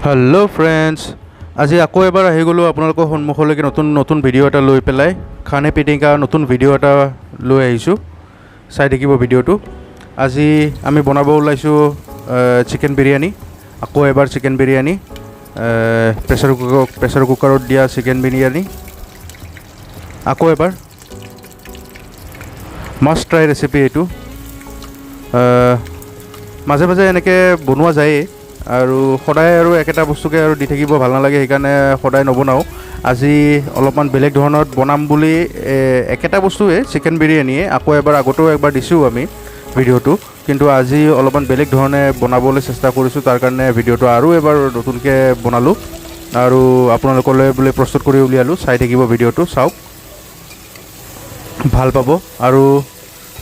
Hello' friends, আজি আকৌ এবাৰ আহি গ'লোঁ আপোনালোকৰ সন্মুখলৈকে নতুন ভিডিঅ' এটা লৈ পেলাই। খানে পিটিকা নতুন ভিডিঅ' এটা লৈ আহিছোঁ, চাই থাকিব ভিডিঅ'টো। আজি আমি বনাব ওলাইছোঁ চিকেন বিৰিয়ানী। আকৌ এবাৰ চিকেন বিৰিয়ানী, প্ৰেছাৰ কুকাৰত দিয়া চিকেন বিৰিয়ানী। আকৌ এবাৰ মাষ্ট ট্ৰাই ৰেচিপি এইটো। মাজে মাজে এনেকৈ বনোৱা যায়েই, আৰু সদায় আৰু একেটা বস্তুকে আৰু দি থাকিব ভাল নালাগে, সেইকাৰণে সদায় নবনাওঁ। আজি অলপমান বেলেগ ধৰণত বনাম বুলি একেটা বস্তুৱে চিকেন বিৰিয়ানীয়ে আকৌ এবাৰ আগতেও একবাৰ দিছোঁ আমি ভিডিঅ'টো, কিন্তু আজি অলপমান বেলেগ ধৰণে বনাবলৈ চেষ্টা কৰিছোঁ। তাৰ কাৰণে ভিডিঅ'টো আৰু এবাৰ নতুনকৈ বনালোঁ আৰু আপোনালোকলৈ বোলে প্ৰস্তুত কৰি উলিয়ালোঁ। চাই থাকিব ভিডিঅ'টো, চাওক, ভাল পাব। আৰু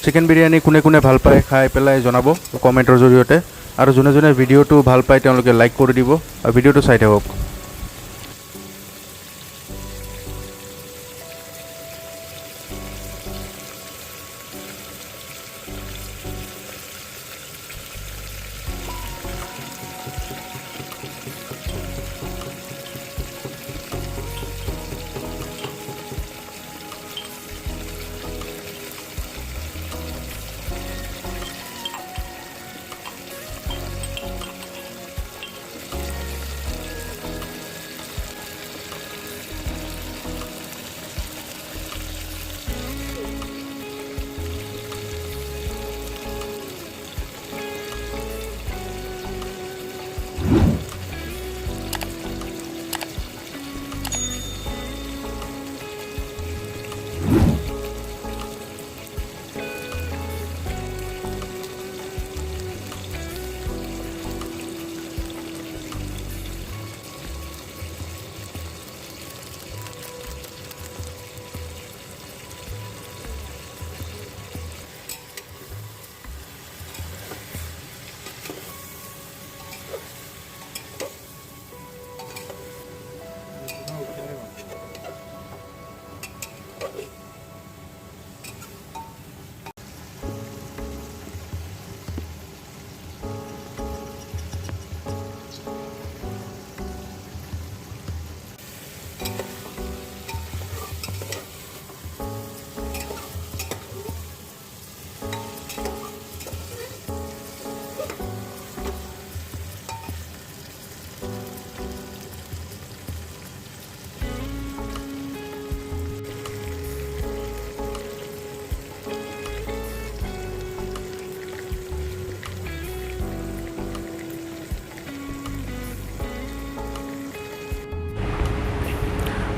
চিকেন বিৰিয়ানী কোনে কোনে ভাল পায় খাই পেলাই জনাব কমেণ্টৰ জৰিয়তে। আৰু যোনে যোনে ভিডিঅ'টো ভাল পায় তেওঁলোকে লাইক কৰি দিব আৰু ভিডিঅ'টো চাই থাকক।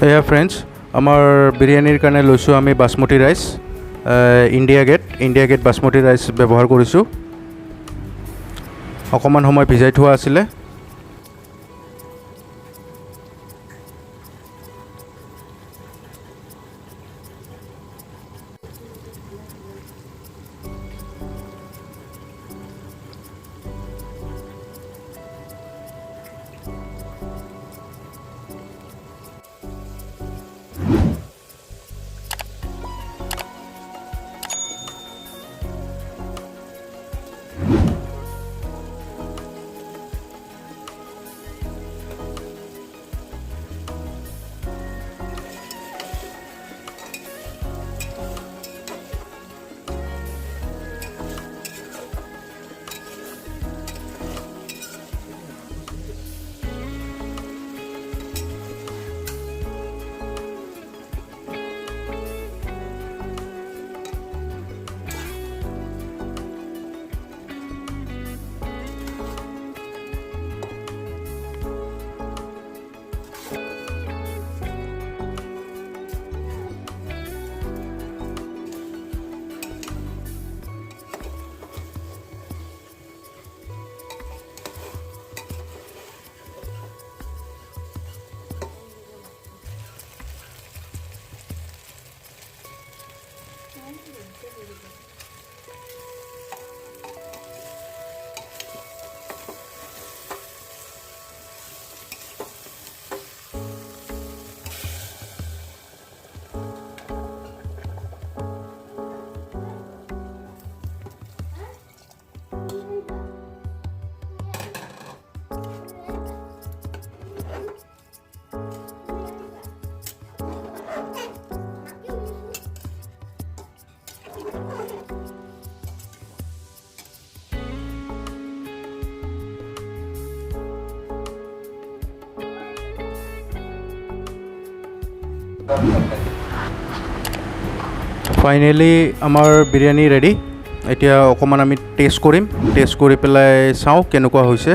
এয়া ফ্ৰেণ্ডছ, আমাৰ বিৰিয়ানীৰ কাৰণে লৈছোঁ আমি basmati rice, India Gate basmati rice ব্যৱহাৰ কৰিছোঁ। অকণমান সময় ভিজাই থোৱা আছিলে। ফাইনেলি আমাৰ বিৰিয়ানী ৰেডি। এতিয়া অকণমান আমি টেষ্ট কৰিম, টেষ্ট কৰি পেলাই চাওঁ কেনেকুৱা হৈছে।